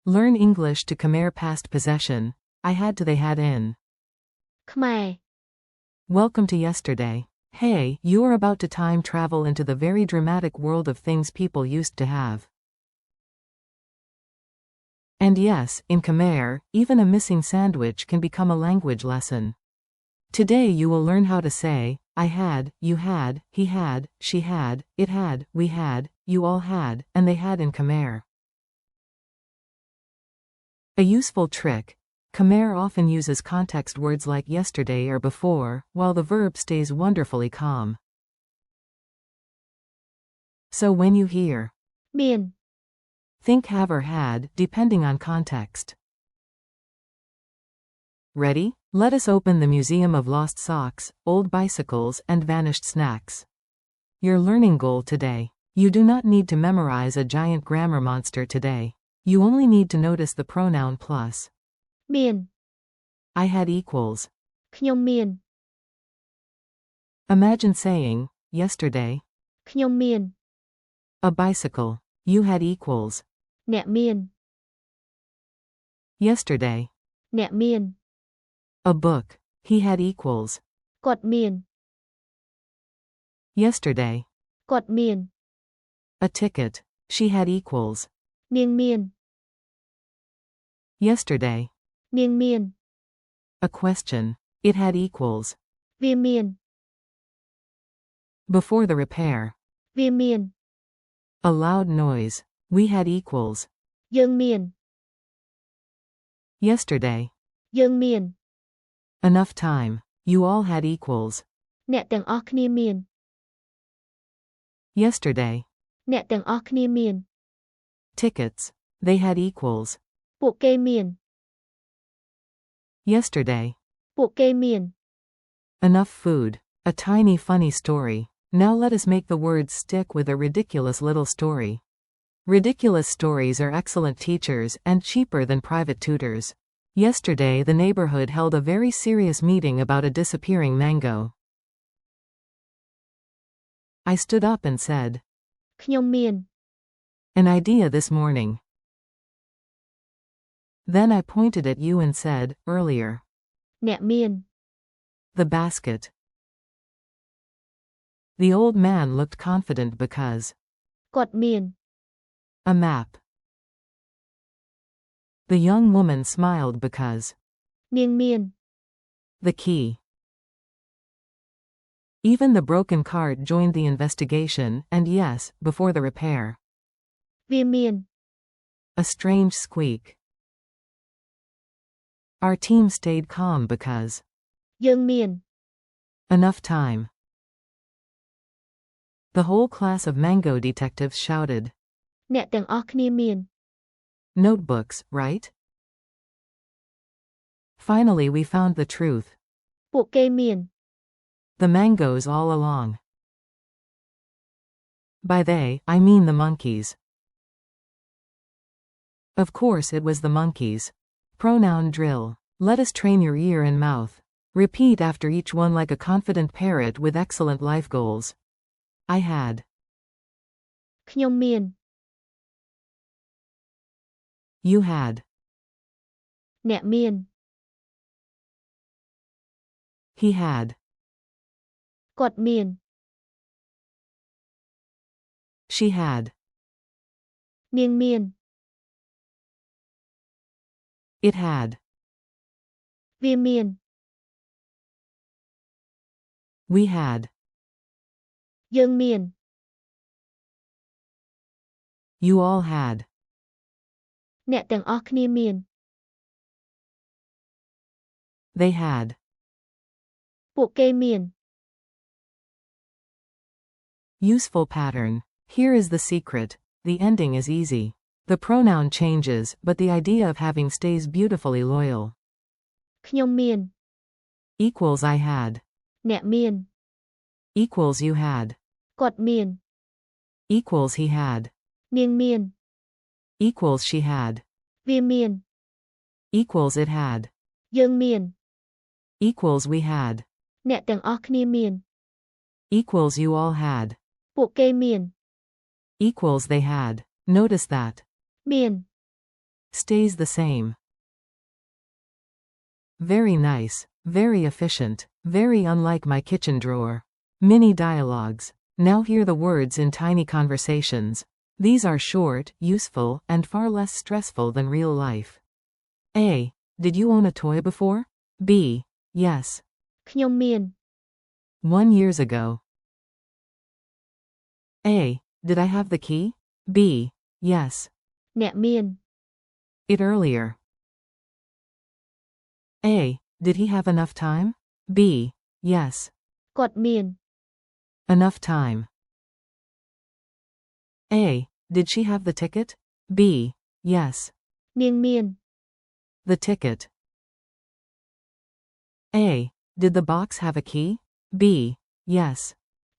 Learn English to Khmer past possession. I had to they had in. ខ្មែរ Welcome to yesterday. Hey, you are about to time travel into the very dramatic world of things people used to have. And yes, in Khmer, even a missing sandwich can become a language lesson. Today you will learn how to say, I had, you had, he had, she had, it had, we had, you all had, and they had in Khmer. A useful trick. Khmer often uses context words like yesterday or before, while the verb stays wonderfully calm. So when you hear មាន think have or had, depending on context. Ready? Let us open the Museum of Lost Socks, Old Bicycles, and Vanished Snacks. Your learning goal today. You do not need to memorize a giant grammar monster today. You only need to notice the pronoun plus. មាន I had equals. ខ្ញុំមាន Imagine saying, yesterday. ខ្ញុំមាន A bicycle. You had equals. អ្នកមាន Yesterday. អ្នកមាន A book. He had equals. គាត់មាន Yesterday. គាត់មាន A ticket. She had equals. នាងមាន Yesterday. នាងមាន A question. It had equals. វាមាន Before the repair. វាមាន A loud noise. We had equals. យើងមាន Yesterday. យើងមាន Enough time. You all had equals. អ្នកទាំងអស់គ្នាមាន Yesterday. អ្នកទាំងអស់គ្នាមាន Tickets. They had equals. ពួកគេមាន Yesterday. ពួកគេមាន Enough food. A tiny funny story. Now let us make the words stick with a ridiculous little story. Ridiculous stories are excellent teachers and cheaper than private tutors. Yesterday the neighborhood held a very serious meeting about a disappearing mango. I stood up and said, ខ្ញុំមាន an idea this morning. Then I pointed at you and said, earlier. អ្នកមាន The basket. The old man looked confident because. គាត់មាន A map. The young woman smiled because. នាងមាន The key. Even the broken cart joined the investigation, and yes, before the repair. វាមាន A strange squeak. Our team stayed calm because. យើងមាន Enough time. The whole class of mango detectives shouted. អ្នកទាំងអស់គ្នាមាន Notebooks, right? Finally we found the truth. ពួកគេមាន The mangoes all along. By they, I mean the monkeys. Of course it was the monkeys. Pronoun drill. Let us train your ear and mouth. Repeat after each one like a confident parrot with excellent life goals. I had. ខ្ញុំមាន You had. អ្នកមាន He had. គាត់មាន She had. នាងមាន It had. វាមាន We had. យើងមាន You all had. អ្នកទាំងអស់គ្នាមាន They had. ពួកគេមាន Useful pattern. Here is the secret. The ending is easy. The pronoun changes, but the idea of having stays beautifully loyal. ខ្ញុំមាន Equals I had. អ្នកមាន Equals you had. គាត់មាន Equals he had. នាងមាន Equals she had. វាមាន Equals it had. យើងមាន Equals we had. អ្នកទាំងអស់គ្នាមាន Equals you all had. ពួកគេមាន Equals they had. Notice that. មាន stays the same. Very nice, very efficient, very unlike my kitchen drawer. Mini dialogues. Now hear the words in tiny conversations. These are short, useful, and far less stressful than real life. A. Did you own a toy before? B. Yes. ខ្ញុំមាន 1 years ago. A. Did I have the key? B. Yes. អ្នកមាន It earlier. A. Did he have enough time? B. Yes. គាត់មាន Enough time. A. Did she have the ticket? B. Yes. នាងមាន The ticket. A. Did the box have a key? B. Yes.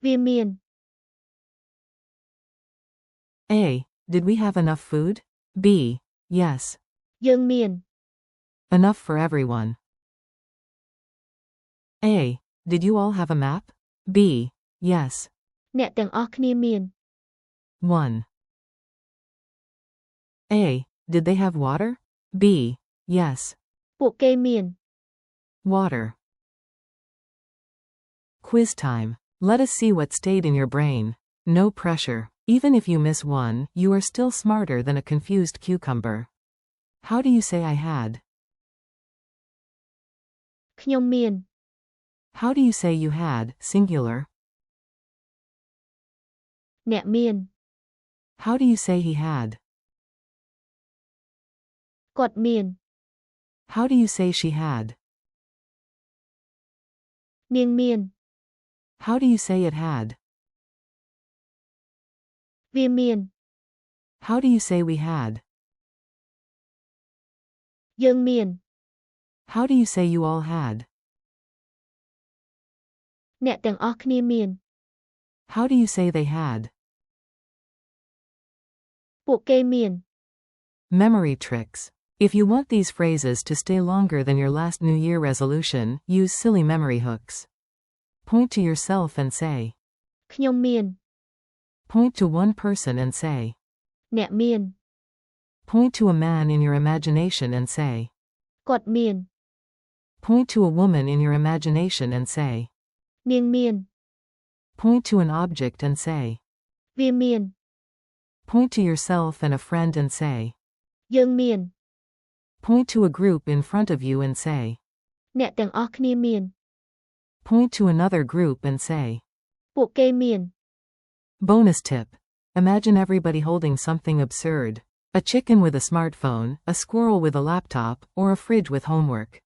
វាមាន A. Did we have enough food? B. Yes. យើងមាន Enough for everyone. A. Did you all have a map? B. Yes. អ្នកទាំងអស់គ្នាមាន 1. A. Did they have water? B. Yes. ពួកគេមាន Water. Quiz time. Let us see what stayed in your brain. No pressure. Even if you miss one, you are still smarter than a confused cucumber. How do you say I had? ខ្ញុំមាន How do you say you had, singular? អ្នកមាន How do you say he had? គាត់មាន How do you say she had? នាងមាន How do you say it had? វាមាន How do you say we had? យើងមាន How do you say you all had? អ្នកទាំងអស់គ្នាមាន How do you say they had? ពួកគេមាន Memory tricks. If you want these phrases to stay longer than your last New Year resolution, use silly memory hooks. Point to yourself and say. ខ្ញុំមាន Point to one person and say. អ្នកមាន Point to a man in your imagination and say. គាត់មាន Point to a woman in your imagination and say. នាងមាន Point to an object and say. វាមាន Point to yourself and a friend and say. យើងមាន Point to a group in front of you and say. អ្នកទាំងអស់គ្នាមាន Point to another group and say. ពួកគេមាន Bonus tip. Imagine everybody holding something absurd. A chicken with a smartphone, a squirrel with a laptop, or a fridge with homework.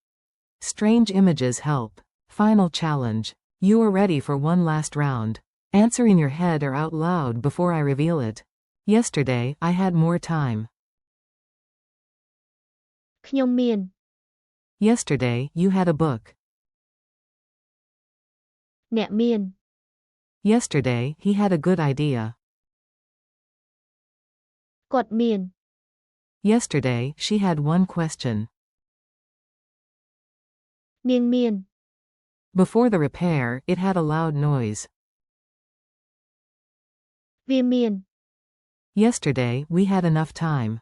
Strange images help. Final challenge. You are ready for one last round. Answer in your head or out loud before I reveal it. Yesterday, I had more time. ខ្ញុំមាន Yesterday, you had a book. អ្នកមាន Yesterday, he had a good idea. គាត់មាន Yesterday, she had one question. នាងមាន Before the repair, it had a loud noise. វាមាន Yesterday, we had enough time.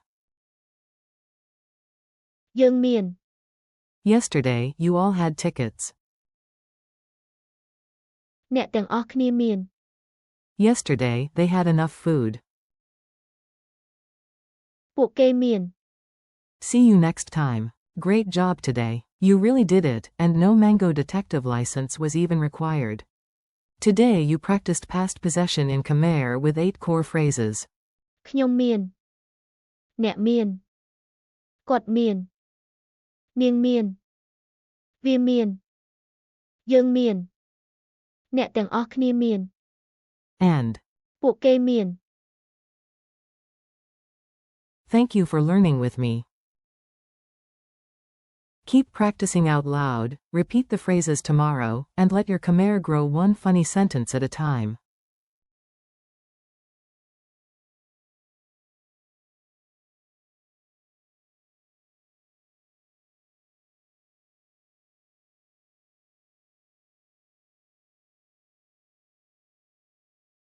យើងមាន Yesterday, you all had tickets. អ្នកទាំងអស់គ្នាមាន Yesterday, they had enough food. ពួកគេមាន See you next time. Great job today. You really did it, and no mango detective license was even required. Today you practiced past possession in Khmer with 8 core phrases. ខ្ញុំមាន អ្នកមាន គាត់មាន នាងមាន វាមាន យើងមាន អ្នកទាំងអស់គ្នាមាន And. ពួកគេមាន Thank you for learning with me. Keep practicing out loud, repeat the phrases tomorrow, and let your Khmer grow one funny sentence at a time.